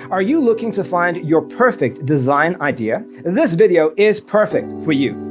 Are you looking to find your perfect design idea? This video is perfect for you.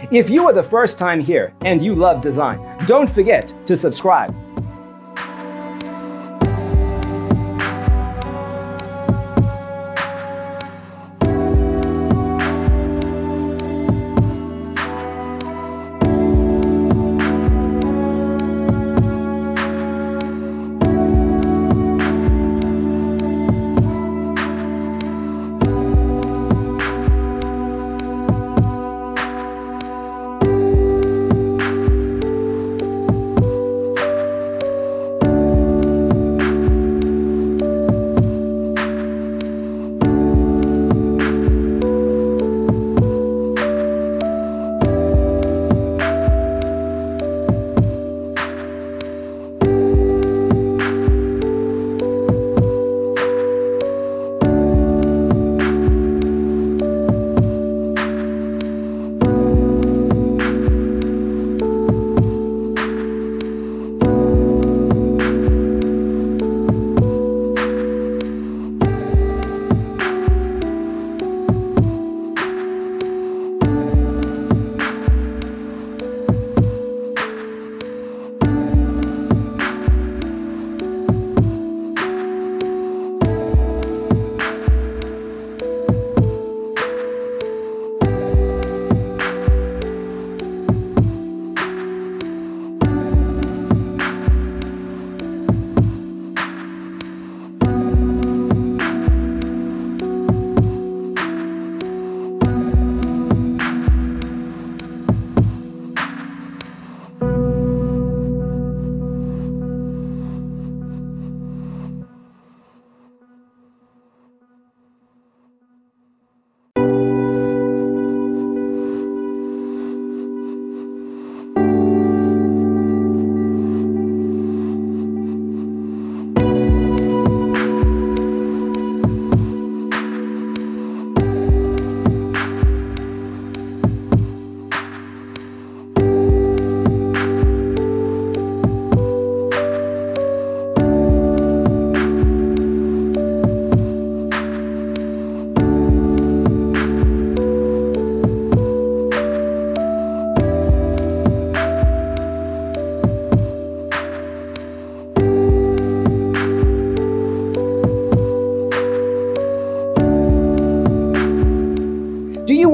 If you are the first time here and you love design, don't forget to subscribe.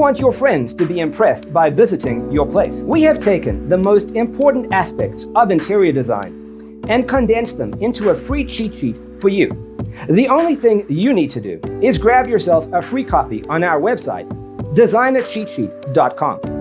want your friends to be impressed by visiting your place. We have taken the most important aspects of interior design and condensed them into a free cheat sheet for you. The only thing you need to do is grab yourself a free copy on our website, designercheatsheet.com.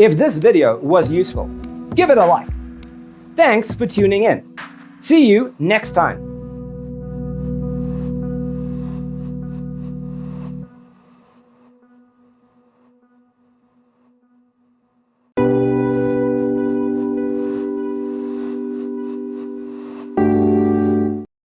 If this video was useful, give it a like. Thanks for tuning in. See you next time.